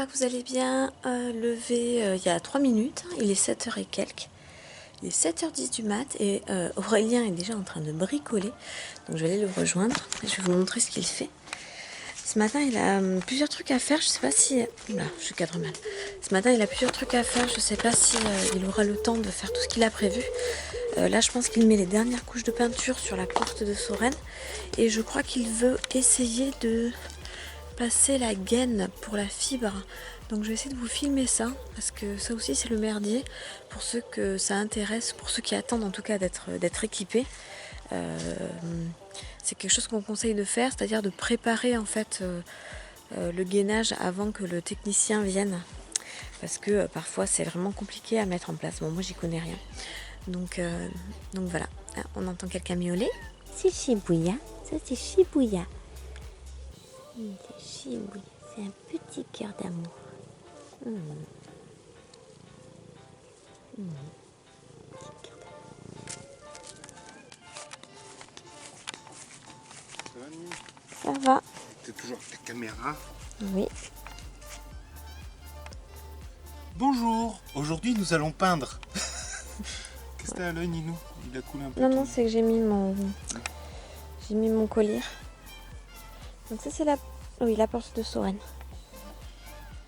que vous allez bien. Levé il y a 3 minutes, il est 7h et quelques. Il est 7h10 du mat et Aurélien est déjà en train de bricoler. Donc je vais aller le rejoindre et je vais vous montrer ce qu'il fait. Ce matin il a plusieurs trucs à faire, je sais pas si... Oula, je cadre mal. Ce matin il a plusieurs trucs à faire, je sais pas si il aura le temps de faire tout ce qu'il a prévu. Là je pense qu'il met les dernières couches de peinture sur la porte de Sorène. Et je crois qu'il veut essayer de passer la gaine pour la fibre. Donc je vais essayer de vous filmer ça, parce que ça aussi c'est le merdier, pour ceux que ça intéresse, pour ceux qui attendent en tout cas d'être équipés. C'est quelque chose qu'on conseille de faire, c'est-à-dire de préparer en fait le gainage avant que le technicien vienne. Parce que parfois c'est vraiment compliqué à mettre en place. Bon, moi j'y connais rien. Donc voilà, ah, on entend quelqu'un miauler. C'est Chibouya, ça c'est Chibouya. C'est Chibouya, c'est un petit cœur d'amour. Ça va. T'es toujours avec ta caméra? Oui. Bonjour. Aujourd'hui, nous allons peindre. Qu'est-ce que t'as à l'œil, Ninou? Il a coulé un peu. Non, c'est que j'ai mis mon collier. Donc ça c'est la porte de Sorène.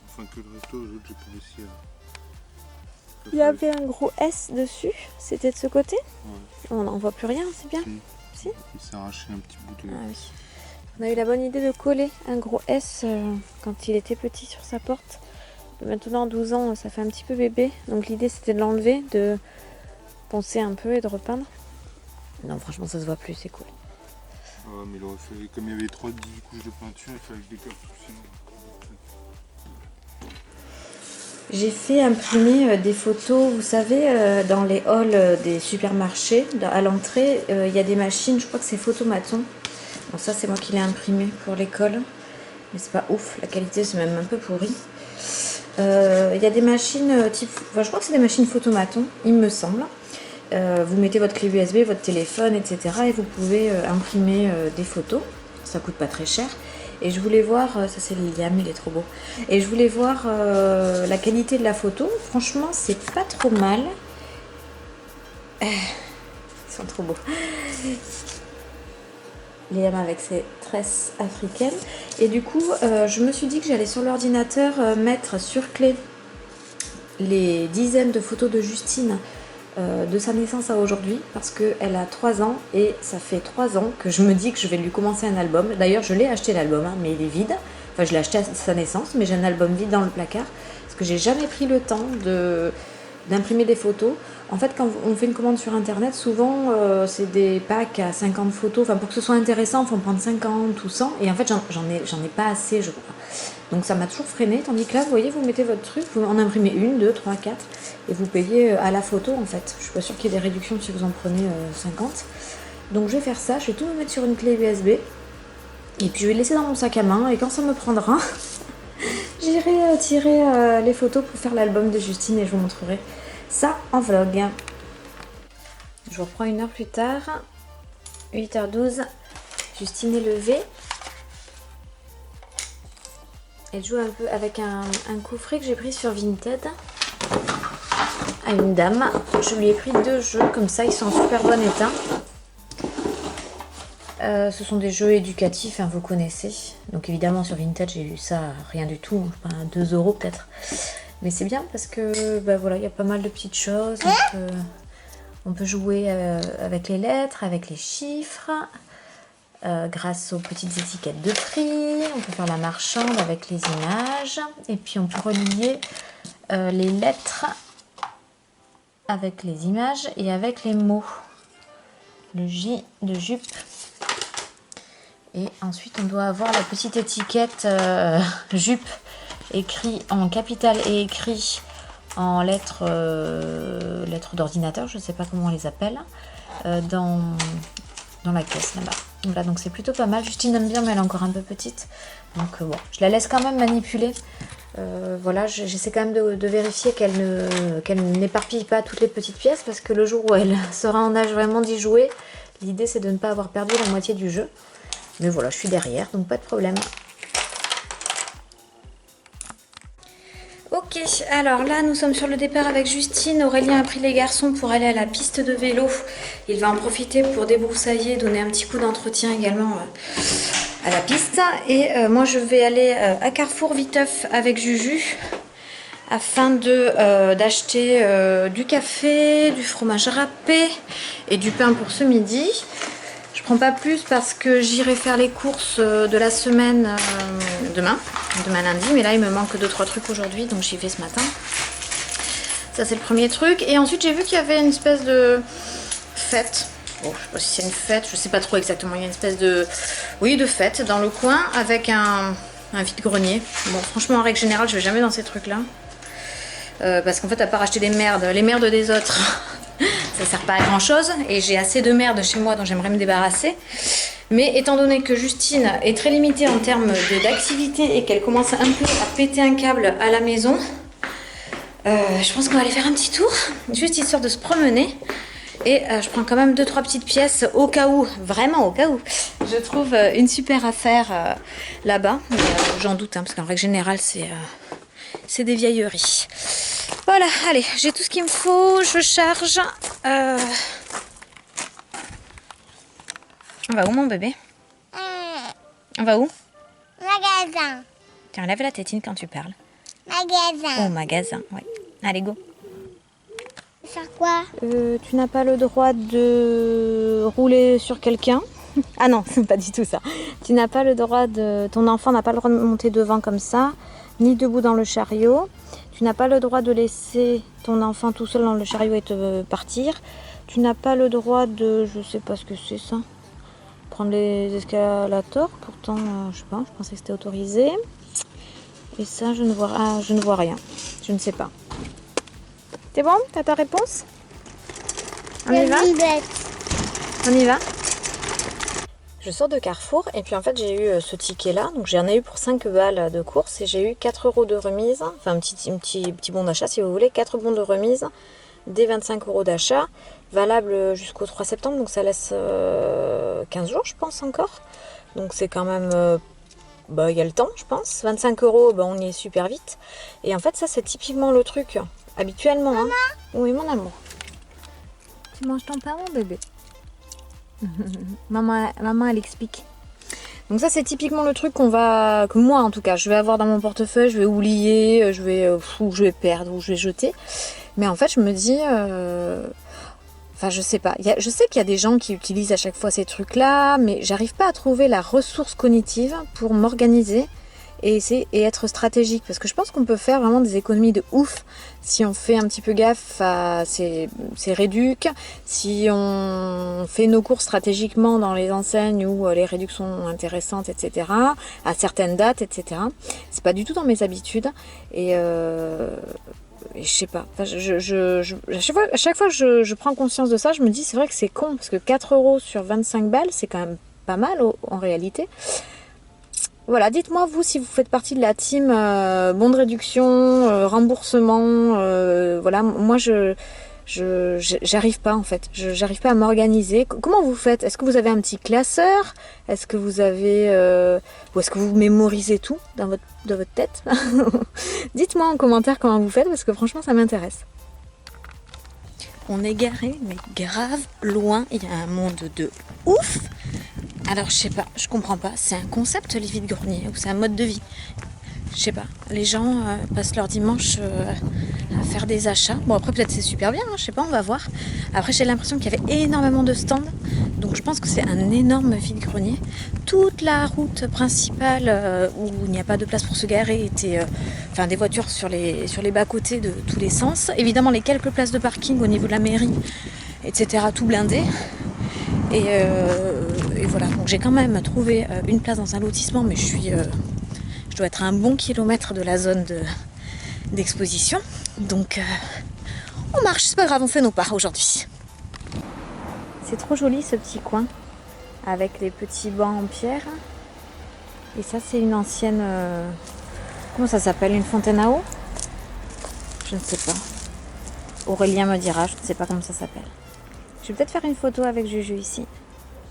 Enfin que le resto, l'autre, j'ai pas réussi à... Il y avait un gros S dessus. C'était de ce côté. Ouais. On n'en voit plus rien, c'est bien. Si. Il s'est arraché un petit bout de... Ah oui. On a eu la bonne idée de coller un gros S quand il était petit sur sa porte. Maintenant, 12 ans, ça fait un petit peu bébé. Donc l'idée, c'était de l'enlever, de poncer un peu et de repeindre. Non, franchement, ça se voit plus, c'est cool. Ah, mais il aurait fallu, comme il y avait 3-10 couches de peinture, il fallait que des cartouches. J'ai fait imprimer des photos, vous savez, dans les halls des supermarchés. À l'entrée, il y a des machines, je crois que c'est Photomaton. Bon, ça, c'est moi qui l'ai imprimé pour l'école. Mais c'est pas ouf, la qualité, c'est même un peu pourri. Il y a des machines type... Enfin, je crois que c'est des machines Photomaton, il me semble. Vous mettez votre clé USB, votre téléphone, etc. et vous pouvez imprimer des photos. Ça coûte pas très cher. Et je voulais voir, ça c'est Liliam, il est trop beau. Et je voulais voir la qualité de la photo. Franchement, c'est pas trop mal. Ils sont trop beaux. Liam avec ses tresses africaines. Et du coup, je me suis dit que j'allais sur l'ordinateur mettre sur clé les dizaines de photos de Justine de sa naissance à aujourd'hui, parce qu'elle a 3 ans et ça fait 3 ans que je me dis que je vais lui commencer un album. D'ailleurs, je l'ai acheté l'album, hein, mais il est vide. Enfin, je l'ai acheté à sa naissance, mais j'ai un album vide dans le placard parce que j'ai jamais pris le temps d'imprimer des photos. En fait, quand on fait une commande sur internet, souvent c'est des packs à 50 photos. Enfin, pour que ce soit intéressant, il faut en prendre 50 ou 100. Et en fait, j'en ai pas assez, je crois. Donc ça m'a toujours freiné. Tandis que là, vous voyez, vous mettez votre truc, vous en imprimez 1, 2, 3, 4. Et vous payez à la photo, en fait. Je suis pas sûre qu'il y ait des réductions si vous en prenez 50. Donc je vais faire ça. Je vais tout me mettre sur une clé USB. Et puis je vais le laisser dans mon sac à main. Et quand ça me prendra, j'irai tirer les photos pour faire l'album de Justine et je vous montrerai ça en vlog. Je vous reprends 1 heure plus tard, 8h12. Justine est levée. Elle joue un peu avec un coffret que j'ai pris sur Vinted à une dame. Je lui ai pris 2 jeux comme ça, ils sont en super bon état. Ce sont des jeux éducatifs, hein, vous connaissez. Donc évidemment sur Vinted j'ai eu ça rien du tout, enfin 2 € peut-être. Mais c'est bien parce que bah voilà, il y a pas mal de petites choses. On peut jouer avec les lettres, avec les chiffres, grâce aux petites étiquettes de prix. On peut faire la marchande avec les images. Et puis on peut relier les lettres avec les images et avec les mots. Le J de jupe. Et ensuite on doit avoir la petite étiquette jupe écrit en capital et écrit en lettres d'ordinateur, je ne sais pas comment on les appelle, dans la caisse là-bas. Voilà, donc c'est plutôt pas mal. Justine aime bien, mais elle est encore un peu petite. Donc bon, je la laisse quand même manipuler. Voilà, j'essaie quand même de vérifier qu'elle n'éparpille pas toutes les petites pièces, parce que le jour où elle sera en âge vraiment d'y jouer, l'idée c'est de ne pas avoir perdu la moitié du jeu. Mais voilà, je suis derrière, donc pas de problème. alors là nous sommes sur le départ avec Justine. Aurélien a pris les garçons pour aller à la piste de vélo. Il va en profiter pour débroussailler, donner un petit coup d'entretien également à la piste. Et moi je vais aller à Carrefour Viteuf avec Juju afin d'acheter du café, du fromage râpé et du pain pour ce midi. Je prends pas plus parce que j'irai faire les courses de la semaine demain lundi, mais là il me manque 2-3 trucs aujourd'hui, donc j'y vais ce matin. Ça c'est le premier truc. Et ensuite j'ai vu qu'il y avait une espèce de fête. Bon, je sais pas si c'est une fête, je sais pas trop exactement. Il y a une espèce de fête dans le coin avec un vide-grenier. Bon, franchement en règle générale je vais jamais dans ces trucs là. Parce qu'en fait à part acheter les merdes des autres ça sert pas à grand chose et j'ai assez de merde chez moi dont j'aimerais me débarrasser. Mais étant donné que Justine est très limitée en termes d'activité et qu'elle commence un peu à péter un câble à la maison, je pense qu'on va aller faire un petit tour, juste histoire de se promener. Et je prends quand même 2-3 petites pièces au cas où, vraiment au cas où, je trouve une super affaire là-bas. J'en doute, hein, parce qu'en règle générale c'est des vieilleries. Voilà, allez, j'ai tout ce qu'il me faut, je charge. On va où mon bébé? On va où? Magasin. Tiens, lève la tétine quand tu parles. Magasin. Au magasin, oui. Allez, go. Faire quoi? Tu n'as pas le droit de rouler sur quelqu'un. Ah non, c'est pas du tout ça. Tu n'as pas le droit de... Ton enfant n'a pas le droit de monter devant comme ça, ni debout dans le chariot. Tu n'as pas le droit de laisser ton enfant tout seul dans le chariot et te partir. Tu n'as pas le droit de... Je sais pas ce que c'est ça. Prendre les escalators. Pourtant, je sais pas, je pensais que c'était autorisé. Et ça, je ne vois rien. Je ne sais pas. C'est bon? T'as ta réponse? On y va? On y va? Je sors de Carrefour et puis en fait j'ai eu ce ticket là, donc j'en ai eu pour 5 balles de course et j'ai eu 4 € de remise, enfin un petit bon d'achat si vous voulez, 4 bons de remise, des 25 € d'achat, valable jusqu'au 3 septembre, donc ça laisse 15 jours je pense encore, donc c'est quand même, il y a le temps je pense, 25 €, on y est super vite, et en fait ça c'est typiquement le truc, habituellement. Maman, hein. Oui mon amour. Tu manges ton pain mon bébé? Maman elle explique. Donc ça c'est typiquement le truc que moi en tout cas je vais avoir dans mon portefeuille, je vais oublier, je vais perdre ou je vais jeter. Mais en fait je me dis, enfin je sais pas, je sais qu'il y a des gens qui utilisent à chaque fois ces trucs là, mais j'arrive pas à trouver la ressource cognitive pour m'organiser et être stratégique, parce que je pense qu'on peut faire vraiment des économies de ouf si on fait un petit peu gaffe à ces réducs, si on fait nos courses stratégiquement dans les enseignes où les réducs sont intéressantes, etc., à certaines dates, etc. C'est pas du tout dans mes habitudes et je sais pas, enfin, à chaque fois que je prends conscience de ça, je me dis c'est vrai que c'est con, parce que 4 € sur 25 balles c'est quand même pas mal en réalité. Voilà, dites-moi vous si vous faites partie de la team bon de réduction, remboursement, voilà, moi j'arrive pas en fait, j'arrive pas à m'organiser. Comment vous faites? Est-ce que vous avez un petit classeur? Est-ce que vous avez, ou est-ce que vous mémorisez tout dans votre tête? Dites-moi en commentaire comment vous faites, parce que franchement ça m'intéresse. On est garé, mais grave loin, il y a un monde de ouf. Alors je sais pas, je comprends pas, c'est un concept les vides-greniers ou c'est un mode de vie? Je sais pas, les gens passent leur dimanche à faire des achats. Bon après peut-être c'est super bien, hein, je sais pas, on va voir. Après j'ai l'impression qu'il y avait énormément de stands, donc je pense que c'est un énorme vide-grenier. Toute la route principale où il n'y a pas de place pour se garer était, des voitures sur les bas-côtés de tous les sens. Évidemment les quelques places de parking au niveau de la mairie, etc. tout blindé. Et voilà, donc j'ai quand même trouvé une place dans un lotissement, mais je dois être à un bon kilomètre de la zone d'exposition. Donc on marche, c'est pas grave, on fait nos pas aujourd'hui. C'est trop joli ce petit coin, avec les petits bancs en pierre. Et ça c'est une ancienne... comment ça s'appelle? Une fontaine à eau? Je ne sais pas. Aurélien me dira, je ne sais pas comment ça s'appelle. Je vais peut-être faire une photo avec Juju ici.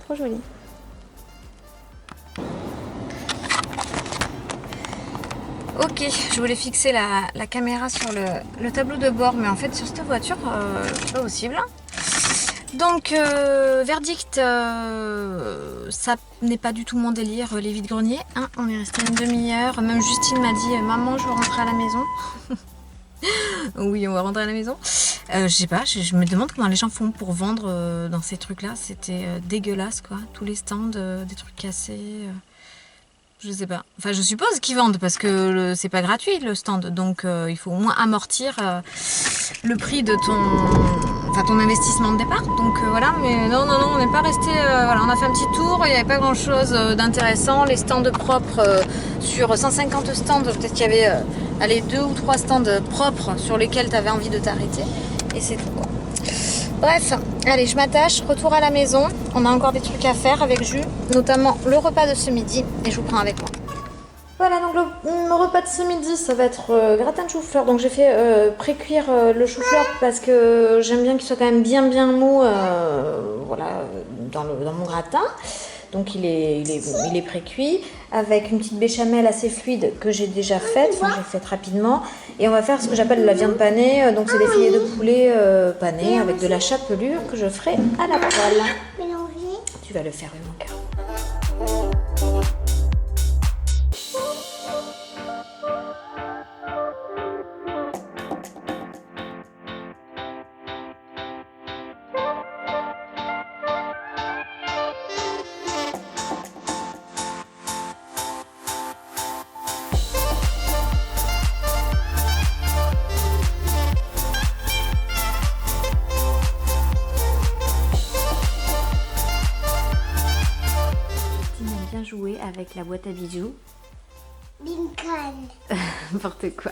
Trop joli. Ok, je voulais fixer la caméra sur le tableau de bord, mais en fait sur cette voiture, c'est pas possible. Donc, verdict, ça n'est pas du tout mon délire, les vides-greniers. Hein, on est resté une demi-heure. Même Justine m'a dit, maman, je veux rentrer à la maison. Oui, on va rentrer à la maison. Je sais pas, je me demande comment les gens font pour vendre dans ces trucs-là. C'était dégueulasse, quoi. Tous les stands, des trucs cassés. Je sais pas. Enfin, je suppose qu'ils vendent parce que c'est pas gratuit le stand. Donc, il faut au moins amortir le prix de ton investissement de départ. Donc voilà, mais non, on n'est pas resté. Voilà, on a fait un petit tour. Il n'y avait pas grand chose d'intéressant. Les stands propres sur 150 stands, peut-être qu'il y avait allez, 2 ou 3 stands propres sur lesquels tu avais envie de t'arrêter. Et c'est tout, quoi. Bref, allez, je m'attache, retour à la maison. On a encore des trucs à faire avec Jus, notamment le repas de ce midi, et je vous prends avec moi. Voilà, donc le repas de ce midi, ça va être gratin de chou-fleur. Donc j'ai fait pré-cuire le chou-fleur parce que j'aime bien qu'il soit quand même bien mou, voilà, dans mon gratin. Donc il est pré-cuit avec une petite béchamel assez fluide que j'ai déjà faite, enfin j'ai faite rapidement. Et on va faire ce que j'appelle de la viande panée, donc c'est des filets de poulet panés avec de la chapelure que je ferai à la poêle. Mélanger. Tu vas le faire, oui, mon cœur. Jouer avec la boîte à bijoux. Binkan. N'importe quoi.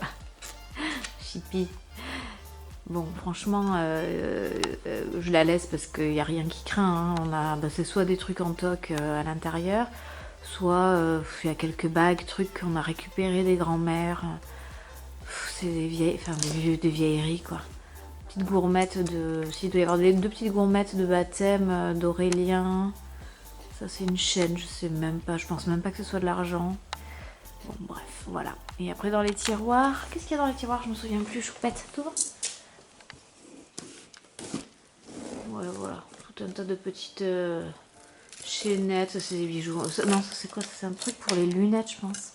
Chippy. Bon, franchement, je la laisse parce qu'il n'y a rien qui craint. Hein. C'est soit des trucs en toc à l'intérieur, soit il y a quelques bagues, trucs qu'on a récupérés des grands-mères. C'est des vieilleries, quoi. Petite gourmette s'il doit y avoir deux petites gourmettes de baptême d'Aurélien. Ça c'est une chaîne, je sais même pas, je pense même pas que ce soit de l'argent. Bon bref, voilà. Et après dans les tiroirs, qu'est-ce qu'il y a dans les tiroirs? Je me souviens plus, choupette, t'ouvres? Ouais voilà, tout un tas de petites chaînettes, ça c'est des bijoux. Non, ça c'est quoi? C'est un truc pour les lunettes je pense.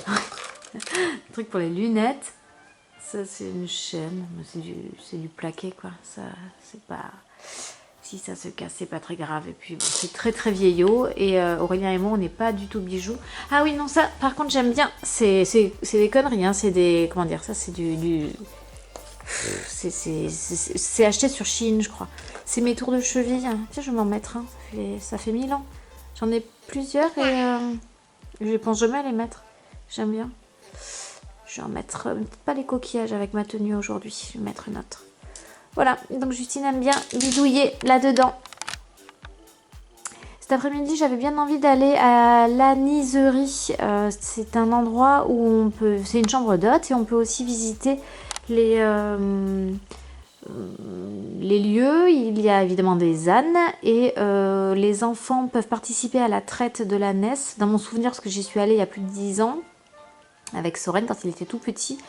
Un truc pour les lunettes. Ça c'est une chaîne, c'est du plaqué quoi, ça c'est pas... Si ça se casse, c'est pas très grave. Et puis, bon, c'est très très vieillot. Et Aurélien et moi, on n'est pas du tout bijoux. Ah oui, non, ça, par contre, j'aime bien. C'est des conneries, hein. C'est des... Comment dire ça? C'est c'est acheté sur Shein, je crois. C'est mes tours de cheville. Hein. Tiens, je vais m'en mettre un. Ça fait 1000 ans. J'en ai plusieurs et je pense jamais à les mettre. J'aime bien. Je vais en mettre... pas les coquillages avec ma tenue aujourd'hui. Je vais mettre une autre. Voilà, donc Justine aime bien bidouiller là-dedans. Cet après-midi, j'avais bien envie d'aller à l'aniserie. C'est un endroit où on peut... C'est une chambre d'hôte et on peut aussi visiter les lieux. Il y a évidemment des ânes et les enfants peuvent participer à la traite de l'ânesse. Dans mon souvenir, parce que j'y suis allée il y a plus de 10 ans avec Soren quand il était tout petit.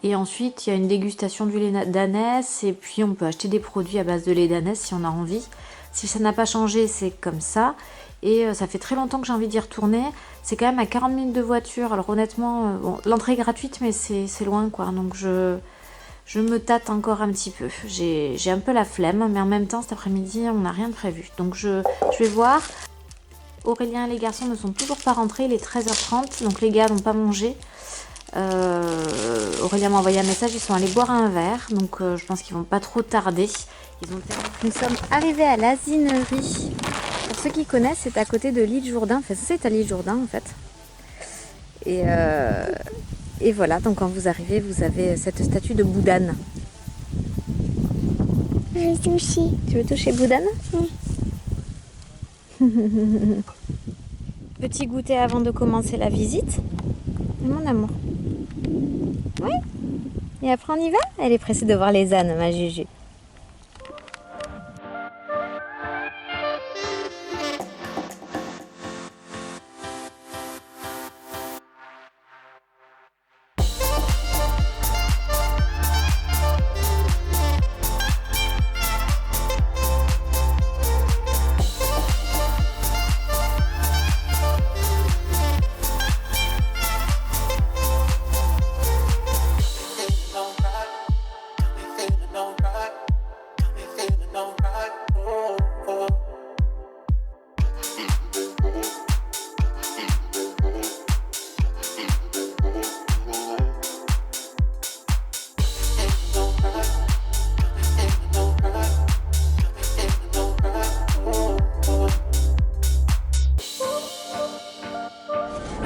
Et ensuite, il y a une dégustation du lait d'ânesse et puis on peut acheter des produits à base de lait d'ânesse si on a envie. Si ça n'a pas changé, c'est comme ça. Et ça fait très longtemps que j'ai envie d'y retourner. C'est quand même à 40 minutes de voiture. Alors honnêtement, bon, l'entrée est gratuite, mais c'est loin, quoi. Donc je me tâte encore un petit peu. J'ai un peu la flemme, mais en même temps, cet après-midi, on n'a rien de prévu. Donc je vais voir. Aurélien et les garçons ne sont toujours pas rentrés. Il est 13h30, donc les gars n'ont pas mangé. Aurélien m'a envoyé un message, ils sont allés boire un verre, donc je pense qu'ils vont pas trop tarder. Nous sommes arrivés à l'asinerie. Pour ceux qui connaissent, c'est à côté de l'île Jourdain. Enfin, c'est à l'île Jourdain en fait. Et voilà, donc quand vous arrivez, vous avez cette statue de Boudane. Je vais toucher. Tu veux toucher Boudane? Oui. Petit goûter avant de commencer la visite. Mon amour. Oui. Et après on y va? Elle est pressée de voir les ânes, ma Juju.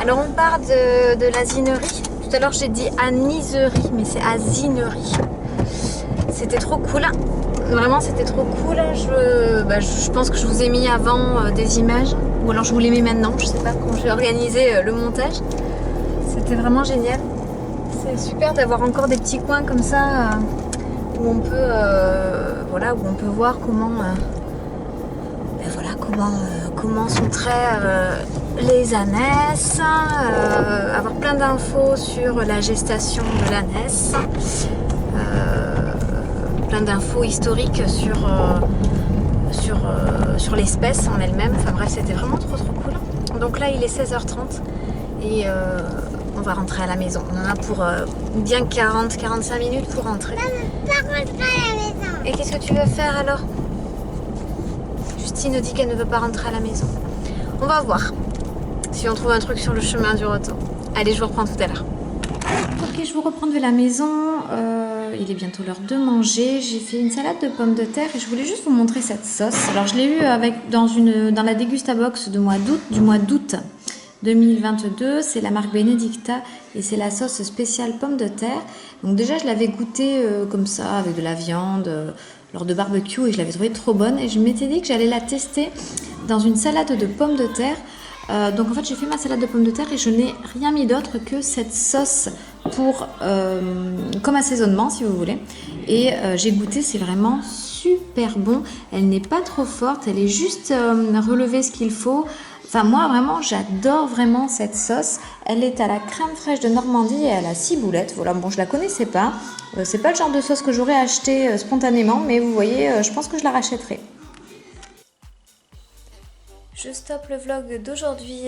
Alors on part de la zinerie. Tout à l'heure j'ai dit aniserie, mais c'est azinerie. C'était trop cool. Vraiment c'était trop cool. Je pense que je vous ai mis avant des images. Ou alors je vous les mets maintenant. Je sais pas quand je vais organiser le montage. C'était vraiment génial. C'est super d'avoir encore des petits coins comme ça où on peut où on peut voir comment comment sont traits les ânesses, avoir plein d'infos sur la gestation de l'ânesse, plein d'infos historiques sur l'espèce en elle-même. Enfin bref, c'était vraiment trop cool. Donc là, il est 16h30 et on va rentrer à la maison. On en a pour bien 40-45 minutes pour rentrer. Pas rentrer à la maison. Et qu'est-ce que tu veux faire alors? Justine dit qu'elle ne veut pas rentrer à la maison. On va voir si on trouve un truc sur le chemin du retour. Allez, je vous reprends tout à l'heure. Ok, je vous reprends de la maison. Il est bientôt l'heure de manger. J'ai fait une salade de pommes de terre et je voulais juste vous montrer cette sauce. Alors, je l'ai eue dans la Dégustabox du mois d'août 2022. C'est la marque Benedicta et c'est la sauce spéciale pommes de terre. Donc déjà, je l'avais goûtée comme ça avec de la viande lors de barbecue et je l'avais trouvée trop bonne. Et je m'étais dit que j'allais la tester dans une salade de pommes de terre. Donc en fait j'ai fait ma salade de pommes de terre et je n'ai rien mis d'autre que cette sauce comme assaisonnement si vous voulez. Et j'ai goûté, c'est vraiment super bon. Elle n'est pas trop forte, elle est juste relevée ce qu'il faut. Enfin moi vraiment j'adore vraiment cette sauce. Elle est à la crème fraîche de Normandie et à la ciboulette. Voilà, bon je la connaissais pas. C'est pas le genre de sauce que j'aurais acheté spontanément, mais vous voyez, je pense que je la rachèterai. Je stoppe le vlog d'aujourd'hui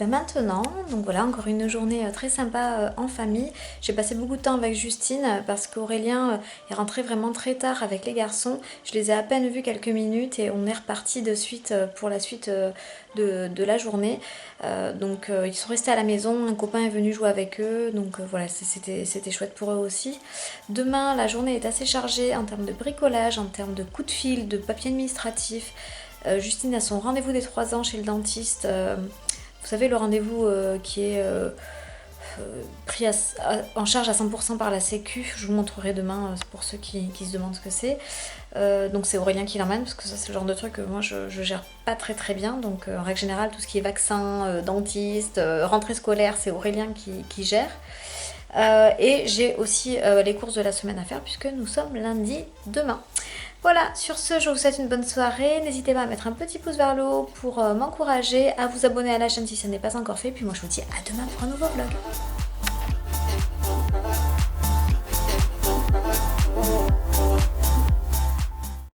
maintenant, donc voilà, encore une journée très sympa en famille. J'ai passé beaucoup de temps avec Justine parce qu'Aurélien est rentré vraiment très tard avec les garçons. Je les ai à peine vus quelques minutes et on est reparti de suite pour la suite de la journée. Donc ils sont restés à la maison, un copain est venu jouer avec eux, donc voilà, c'était chouette pour eux aussi. Demain, la journée est assez chargée en termes de bricolage, en termes de coups de fil, de papier administratif. Justine a son rendez-vous des 3 ans chez le dentiste. Vous savez, le rendez-vous qui est pris en charge à 100% par la Sécu. Je vous montrerai demain pour ceux qui se demandent ce que c'est. Donc c'est Aurélien qui l'emmène parce que ça c'est le genre de truc que moi je gère pas très bien. Donc en règle générale, tout ce qui est vaccin, dentiste, rentrée scolaire, c'est Aurélien qui gère. Et j'ai aussi les courses de la semaine à faire puisque nous sommes lundi demain. Voilà, sur ce, je vous souhaite une bonne soirée. N'hésitez pas à mettre un petit pouce vers le haut pour m'encourager, à vous abonner à la chaîne si ce n'est pas encore fait. Puis moi, je vous dis à demain pour un nouveau vlog.